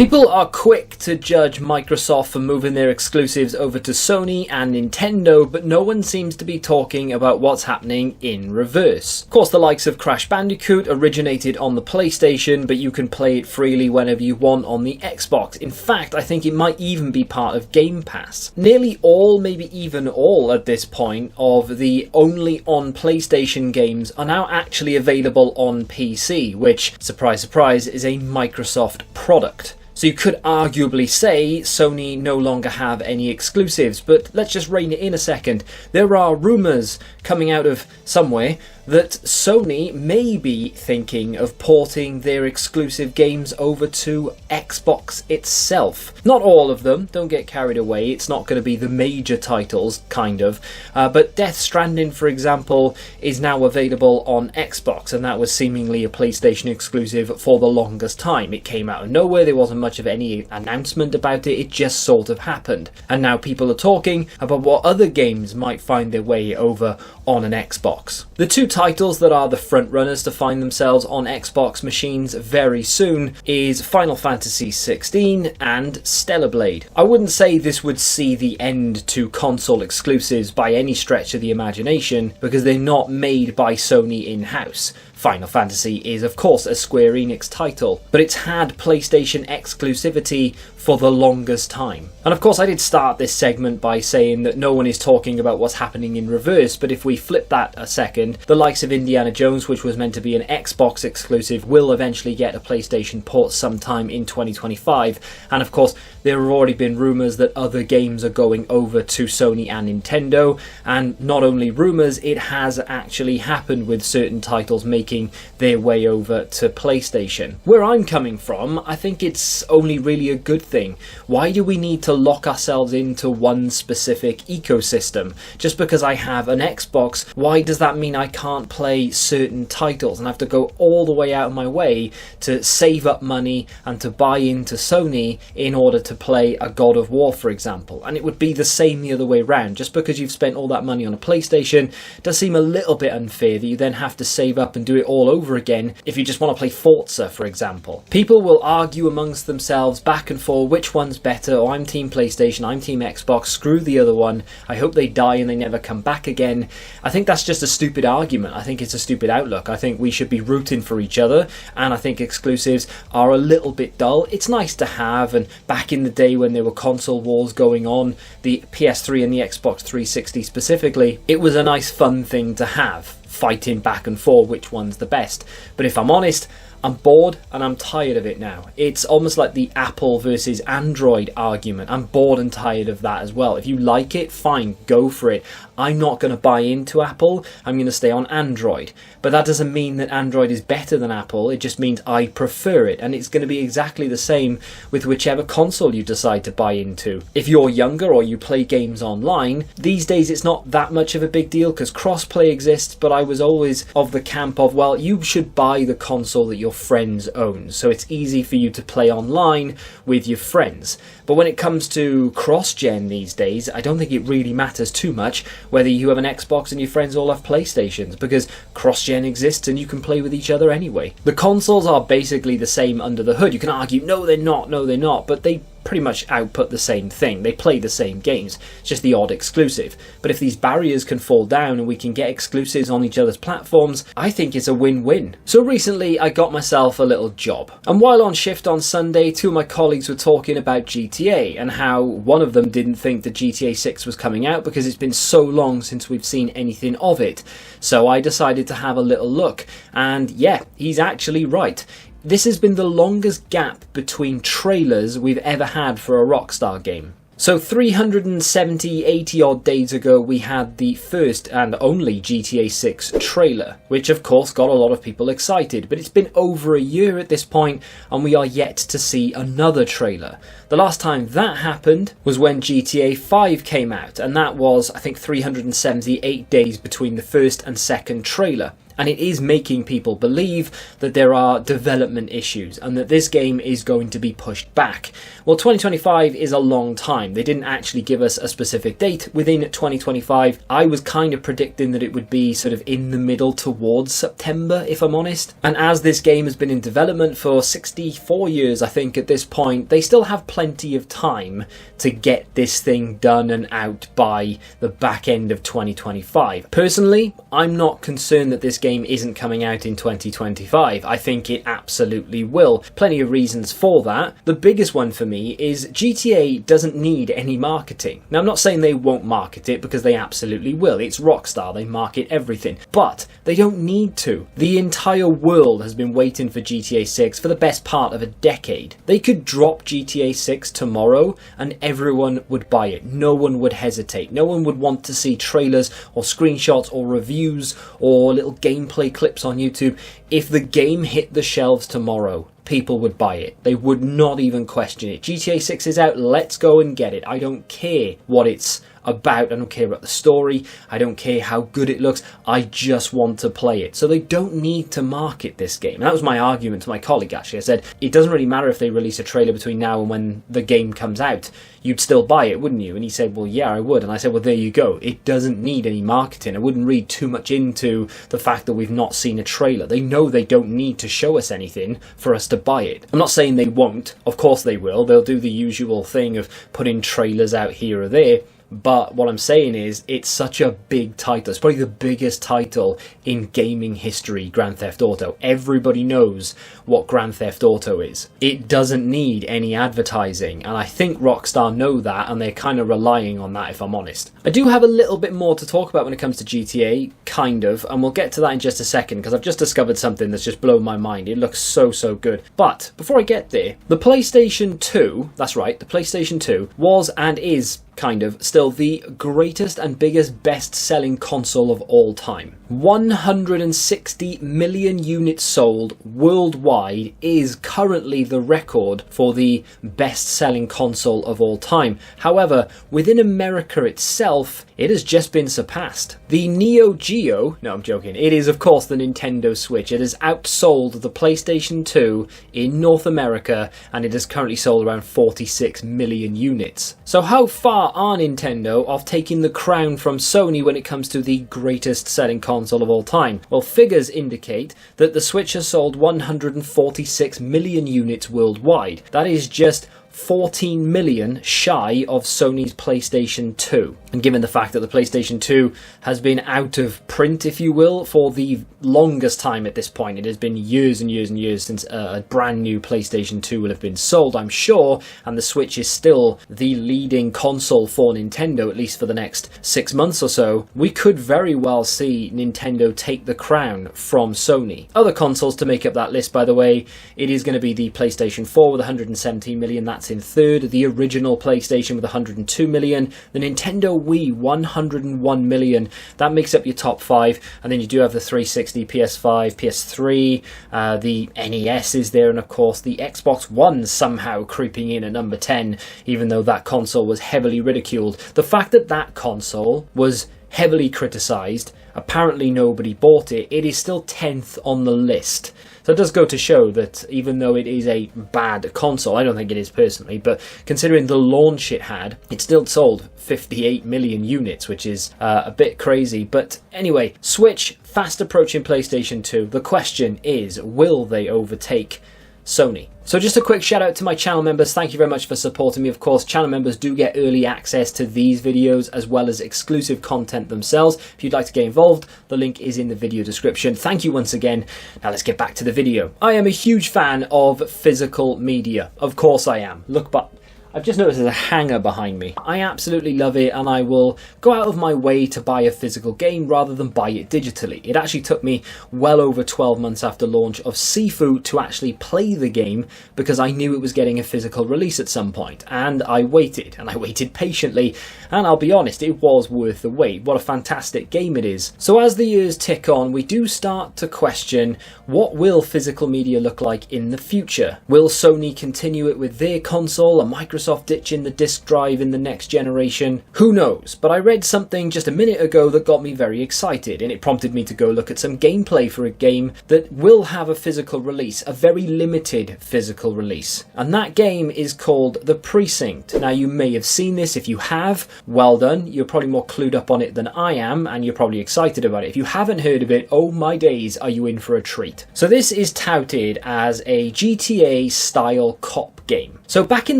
People are quick to judge Microsoft for moving their exclusives over to Sony and Nintendo, but no one seems to be talking about what's happening in reverse. Of course, the likes of Crash Bandicoot originated on the PlayStation, but you can play it freely whenever you want on the Xbox. In fact, I think it might even be part of Game Pass. Nearly all, maybe even all at this point, of the only on PlayStation games are now actually available on PC, which, surprise surprise, is a Microsoft product. So you could arguably say Sony no longer have any exclusives, but let's just rein it in a second. There are rumours coming out of somewhere that Sony may be thinking of porting their exclusive games over to Xbox itself. Not all of them, don't get carried away, it's not going to be the major titles, kind of, but Death Stranding, for example, is now available on Xbox, and that was seemingly a PlayStation exclusive for the longest time. It came out of nowhere, there wasn't much of any announcement about it, it just sort of happened. And now people are talking about what other games might find their way over on an Xbox. The two titles that are the front runners to find themselves on Xbox machines very soon is Final Fantasy XVI and Stellar Blade. I wouldn't say this would see the end to console exclusives by any stretch of the imagination, because they're not made by Sony in-house. Final Fantasy is of course a Square Enix title, but it's had PlayStation exclusivity for the longest time. And of course I did start this segment by saying that no one is talking about what's happening in reverse, but if we flip that a second, the likes of Indiana Jones, which was meant to be an Xbox exclusive, will eventually get a PlayStation port sometime in 2025, and of course there have already been rumours that other games are going over to Sony and Nintendo, and not only rumours, it has actually happened with certain titles making their way over to PlayStation. Where I'm coming from, I think it's only really a good thing. Why do we need to lock ourselves into one specific ecosystem? Just because I have an Xbox, why does that mean I can't play certain titles and have to go all the way out of my way to save up money and to buy into Sony in order to play a God of War, for example? And it would be the same the other way around. Just because you've spent all that money on a PlayStation, it does seem a little bit unfair that you then have to save up and do it all over again if you just want to play Forza, for example. People will argue amongst themselves back and forth which one's better. Oh, I'm team PlayStation, I'm team Xbox, screw the other one, I hope they die and they never come back again. I think that's just a stupid argument. I think it's a stupid outlook. I think we should be rooting for each other, and I think exclusives are a little bit dull. It's nice to have, and back in the day when there were console wars going on, the PS3 and the Xbox 360 specifically, it was a nice fun thing to have, fighting back and forth which one's the best. But if I'm honest, I'm bored and I'm tired of it now. It's almost like the Apple versus Android argument. I'm bored and tired of that as well. If you like it, fine, go for it. I'm not going to buy into Apple, I'm going to stay on Android. But that doesn't mean that Android is better than Apple, it just means I prefer it. And it's going to be exactly the same with whichever console you decide to buy into. If you're younger or you play games online, these days it's not that much of a big deal because crossplay exists, but I was always of the camp of, well, you should buy the console that your friends own, so it's easy for you to play online with your friends. But when it comes to cross-gen these days, I don't think it really matters too much whether you have an Xbox and your friends all have PlayStations, because cross-gen exists and you can play with each other anyway. The consoles are basically the same under the hood. You can argue, no they're not, but they pretty much output the same thing. They play the same games. It's just the odd exclusive. But if these barriers can fall down and we can get exclusives on each other's platforms, I think it's a win-win. So recently I got myself a little job. And while on shift on Sunday, two of my colleagues were talking about GTA and how one of them didn't think that GTA 6 was coming out because it's been so long since we've seen anything of it. So I decided to have a little look. And yeah, he's actually right. This has been the longest gap between trailers we've ever had for a Rockstar game. So 380 odd days ago we had the first and only GTA 6 trailer, which of course got a lot of people excited, but it's been over a year at this point and we are yet to see another trailer. The last time that happened was when GTA 5 came out, and that was, I think, 378 days between the first and second trailer. and it is making people believe that there are development issues and that this game is going to be pushed back. Well, 2025 is a long time. They didn't actually give us a specific date within 2025. I was kind of predicting that it would be sort of in the middle towards September, if I'm honest. And as this game has been in development for 64 years, I think at this point, they still have plenty of time to get this thing done and out by the back end of 2025. Personally, I'm not concerned that this game isn't coming out in 2025. I think it absolutely will. Plenty of reasons for that. The biggest one for me is GTA doesn't need any marketing. Now, I'm not saying they won't market it, because they absolutely will. It's Rockstar, they market everything. But they don't need to. The entire world has been waiting for GTA 6 for the best part of a decade. They could drop GTA 6 tomorrow and everyone would buy it. No one would hesitate. No one would want to see trailers or screenshots or reviews or little gameplay clips on YouTube. If the game hit the shelves tomorrow, people would buy it. They would not even question it. GTA 6 is out, let's go and get it. I don't care what it's about, I don't care about the story, I don't care how good it looks, I just want to play it. So they don't need to market this game. And that was my argument to my colleague actually. I said, it doesn't really matter if they release a trailer between now and when the game comes out, you'd still buy it, wouldn't you? And he said, well, yeah, I would. And I said, well, there you go. It doesn't need any marketing. I wouldn't read too much into the fact that we've not seen a trailer. They know they don't need to show us anything for us to buy it. I'm not saying they won't. Of course they will. They'll do the usual thing of putting trailers out here or there. But what I'm saying is, it's such a big title. It's probably the biggest title in gaming history, Grand Theft Auto. Everybody knows what Grand Theft Auto is. It doesn't need any advertising, and I think Rockstar know that, and they're kind of relying on that, if I'm honest. I do have a little bit more to talk about when it comes to GTA, kind of, and we'll get to that in just a second, because I've just discovered something that's just blown my mind. It looks so good. But before I get there, the PlayStation 2, that's right, the PlayStation 2 was and is kind of still the greatest and biggest best-selling console of all time. 160 million units sold worldwide is currently the record for the best-selling console of all time. However, within America itself, it has just been surpassed. The Neo Geo, no, I'm joking, it is of course the Nintendo Switch. It has outsold the PlayStation 2 in North America, and it has currently sold around 46 million units. So how far are Nintendo off taking the crown from Sony when it comes to the greatest selling console of all time? Well, figures indicate that the Switch has sold 146 million units worldwide. That is just 14 million shy of Sony's PlayStation 2. And given the fact that the PlayStation 2 has been out of print, if you will, for the longest time at this point, it has been years and years and years since a brand new PlayStation 2 will have been sold, I'm sure, and the Switch is still the leading console for Nintendo, at least for the next 6 months or so, we could very well see Nintendo take the crown from Sony. Other consoles to make up that list, by the way, it is going to be the PlayStation 4 with 117 million, that's in third, the original PlayStation with 102 million, the Nintendo Wii 101 million, that makes up your top 5, and then you do have the 360, PS5, PS3, the NES is there, and of course the Xbox One somehow creeping in at number 10, even though that console was heavily ridiculed. The fact that that console was heavily criticised, apparently nobody bought it, it is still 10th on the list. So it does go to show that even though it is a bad console, I don't think it is personally, but considering the launch it had, it still sold 58 million units, which is a bit crazy. But anyway, Switch fast approaching PlayStation 2. The question is, will they overtake Sony? So just a quick shout out to my channel members. Thank you very much for supporting me. Of course, channel members do get early access to these videos as well as exclusive content themselves. If you'd like to get involved, the link is in the video description. Thank you once again. Now let's get back to the video. I am a huge fan of physical media. Of course I am. Look, but I've just noticed there's a hanger behind me. I absolutely love it, and I will go out of my way to buy a physical game rather than buy it digitally. It actually took me well over 12 months after launch of Sifu to actually play the game because I knew it was getting a physical release at some point, and I waited patiently, and I'll be honest, it was worth the wait. What a fantastic game it is. So as the years tick on, we do start to question, what will physical media look like in the future? Will Sony continue it with their console, and Microsoft Microsoft ditching the disk drive in the next generation? Who knows? But I read something just a minute ago that got me very excited, and it prompted me to go look at some gameplay for a game that will have a physical release, a very limited physical release. And that game is called The Precinct. Now, you may have seen this. If you have, well done. You're probably more clued up on it than I am, and you're probably excited about it. If you haven't heard of it, oh my days, are you in for a treat. So this is touted as a GTA style cop game. So back in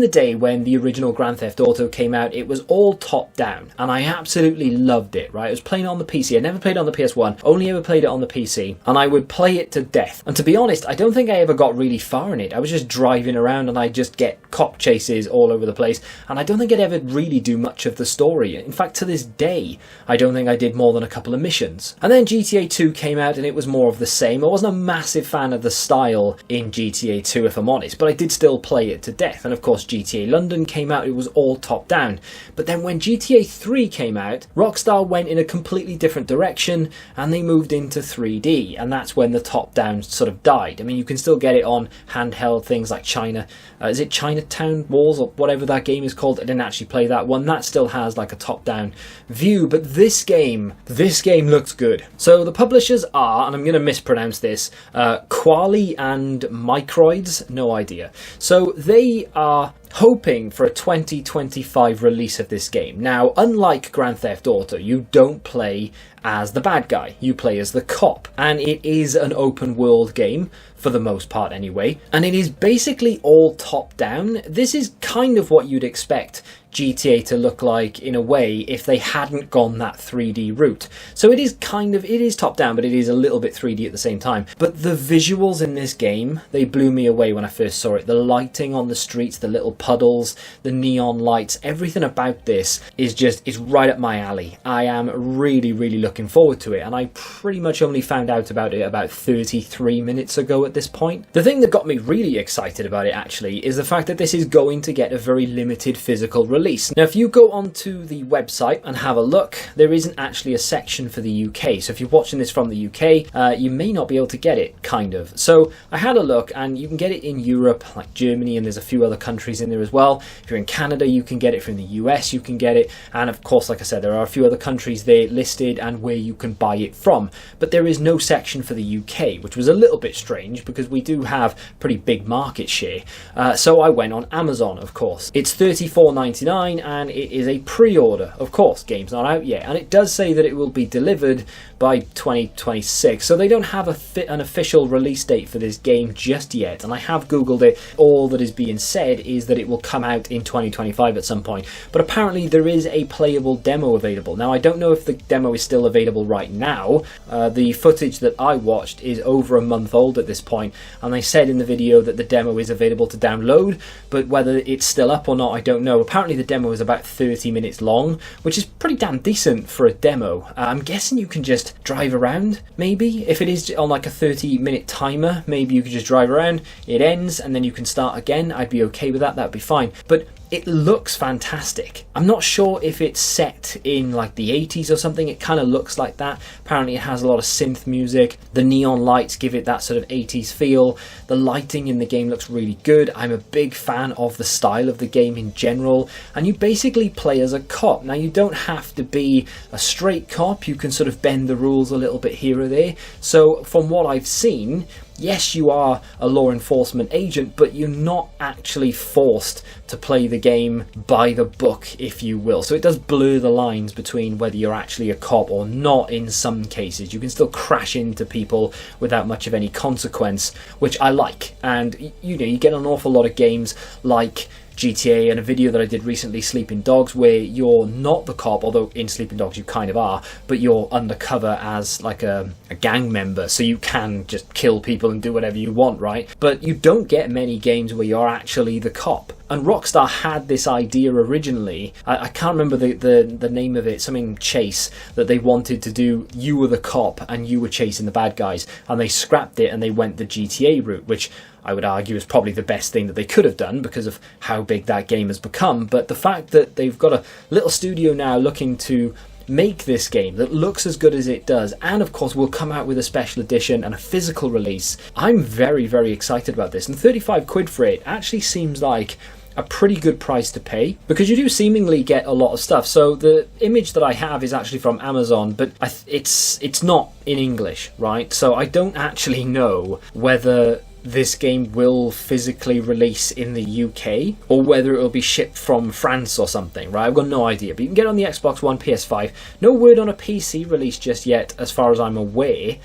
the day when the original Grand Theft Auto came out, it was all top down, and I absolutely loved it, right? I was playing it on the PC. I never played it on the PS1, only ever played it on the PC, and I would play it to death. And to be honest, I don't think I ever got really far in it. I was just driving around and I'd just get cop chases all over the place, and I don't think I'd ever really do much of the story. In fact, to this day, I don't think I did more than a couple of missions. And then GTA 2 came out and it was more of the same. I wasn't a massive fan of the style in GTA 2, if I'm honest, but I did still play it to death. And of course, GTA London came out, it was all top down. But then when GTA 3 came out, Rockstar went in a completely different direction and they moved into 3D, and that's when the top down sort of died. I mean, you can still get it on handheld things like is it Chinatown Wars or whatever that game is called? I didn't actually play that one. That still has like a top down view, but this game looks good. So the publishers are, and I'm going to mispronounce this, Quali and Microids, no idea. So they are hoping for a 2025 release of this game. Now, unlike Grand Theft Auto, you don't play as the bad guy, you play as the cop, and it is an open world game for the most part anyway, and it is basically all top down. This is kind of what you'd expect GTA to look like in a way if they hadn't gone that 3D route. So it is top down, but it is a little bit 3D at the same time. But the visuals in this game, they blew me away when I first saw it. The lighting on the streets, the little puddles, the neon lights, everything about this is right up my alley. I am really, really looking forward to it, and I pretty much only found out about it about 33 minutes ago at this point. The thing that got me really excited about it actually is the fact that this is going to get a very limited physical release. Now, if you go onto the website and have a look, there isn't actually a section for the UK. So if you're watching this from the UK, you may not be able to get it, kind of. So I had a look, and you can get it in Europe, like Germany, and there's a few other countries in there as well. If you're in Canada, you can get it. From the US, you can get it. And of course, like I said, there are a few other countries there listed and where you can buy it from. But there is no section for the UK, which was a little bit strange because we do have pretty big market share. So I went on Amazon, of course. It's $34.99. And it is a pre-order. Of course, game's not out yet, and it does say that it will be delivered by 2026, so they don't have an official release date for this game just yet. And I have googled it. All that is being said is that it will come out in 2025 at some point, but apparently there is a playable demo available. Now, I don't know if the demo is still available right now. The footage that I watched is over a month old at this point, and they said in the video that the demo is available to download, but whether it's still up or not, I don't know. Apparently the demo is about 30 minutes long, which is pretty damn decent for a demo. I'm guessing you can just drive around, maybe. If it is on like a 30-minute timer, maybe you could just drive around, it ends, and then you can start again. I'd be okay with that, that'd be fine. But it looks fantastic. I'm not sure if it's set in like the 80s or something. It kind of looks like that. Apparently it has a lot of synth music. The neon lights give it that sort of 80s feel. The lighting in the game looks really good. I'm a big fan of the style of the game in general. And you basically play as a cop. Now, you don't have to be a straight cop. You can sort of bend the rules a little bit here or there. So from what I've seen, yes, you are a law enforcement agent, but you're not actually forced to play the game by the book, if you will. So it does blur the lines between whether you're actually a cop or not in some cases. You can still crash into people without much of any consequence, which I like. And, you know, you get an awful lot of games like GTA and a video that I did recently, Sleeping Dogs, where you're not the cop, although in Sleeping Dogs you kind of are, but you're undercover as like a gang member, so you can just kill people and do whatever you want, right? But you don't get many games where you're actually the cop. And Rockstar had this idea originally, I can't remember the name of it, something Chase, that they wanted to do, you were the cop and you were chasing the bad guys, and they scrapped it and they went the GTA route, which I would argue is probably the best thing that they could have done because of how big that game has become. But the fact that they've got a little studio now looking to make this game that looks as good as it does, and of course will come out with a special edition and a physical release, I'm very, very excited about this. And 35 quid for it actually seems like a pretty good price to pay, because you do seemingly get a lot of stuff. So the image that I have is actually from Amazon, but it's not in English, right? So I don't actually know whether this game will physically release in the UK or whether it will be shipped from France or something, right? I've got no idea, but you can get it on the Xbox One, PS5. No word on a PC release just yet, as far as I'm aware.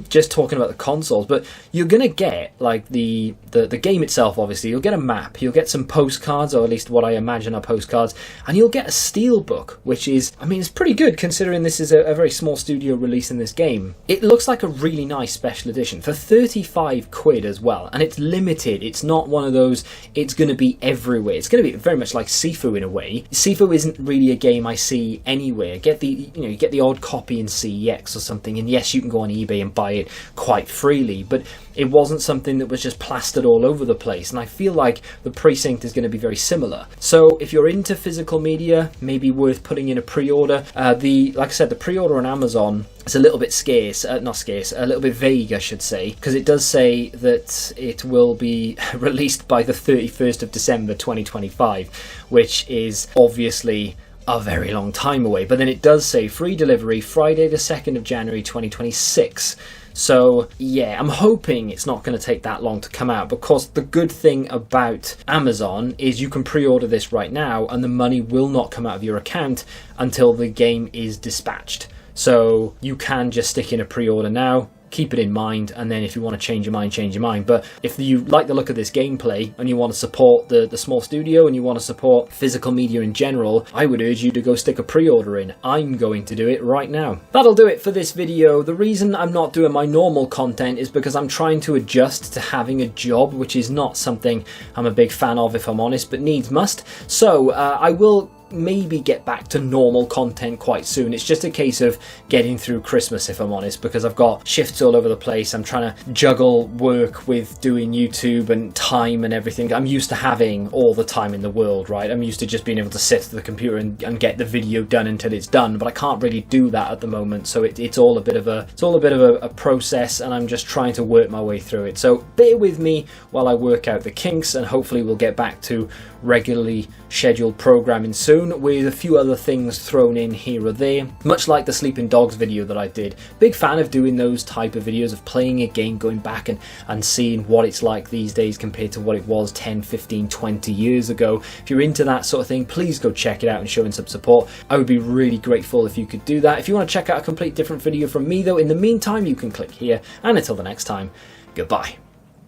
Just talking about the consoles, but you're gonna get like the game itself. Obviously, you'll get a map, you'll get some postcards, or at least what I imagine are postcards, and you'll get a steelbook, which is, I mean, it's pretty good considering this is a very small studio releasing this game. It looks like a really nice special edition for 35 quid as well, and it's limited. It's not one of those it's going to be everywhere. It's going to be very much like Sifu in a way. Sifu isn't really a game I see anywhere. You get the odd copy in CEX or something, and yes, you can go on eBay and buy it quite freely, but it wasn't something that was just plastered all over the place, and I feel like the Precinct is going to be very similar. So if you're into physical media, maybe worth putting in a pre-order. Like I said, the pre-order on Amazon, it's a little bit scarce, a little bit vague, I should say, because it does say that it will be released by the 31st of December 2025, which is obviously a very long time away. But then it does say free delivery Friday the 2nd of January 2026. So yeah, I'm hoping it's not going to take that long to come out, because the good thing about Amazon is you can pre-order this right now and the money will not come out of your account until the game is dispatched. So you can just stick in a pre-order now, keep it in mind, and then if you want to change your mind, change your mind. But if you like the look of this gameplay and you want to support the small studio and you want to support physical media in general, I would urge you to go stick a pre-order in. I'm going to do it right now. That'll do it for this video. The reason I'm not doing my normal content is because I'm trying to adjust to having a job, which is not something I'm a big fan of, if I'm honest, but needs must. So I will maybe get back to normal content quite soon. It's just a case of getting through Christmas, if I'm honest, because I've got shifts all over the place. I'm trying to juggle work with doing YouTube and time and everything. I'm used to having all the time in the world, right? I'm used to just being able to sit at the computer and get the video done until it's done, but I can't really do that at the moment. So it's all a bit of a process, and I'm just trying to work my way through it. So bear with me while I work out the kinks, and hopefully we'll get back to regularly scheduled programming soon, with a few other things thrown in here or there, much like the Sleeping Dogs video that I did. Big fan of doing those type of videos, of playing a game, going back and seeing what it's like these days compared to what it was 10, 15, 20 years ago. If you're into that sort of thing, please go check it out and show in some support. I would be really grateful if you could do that. If you want to check out a complete different video from me though, in the meantime, you can click here, and until the next time, goodbye.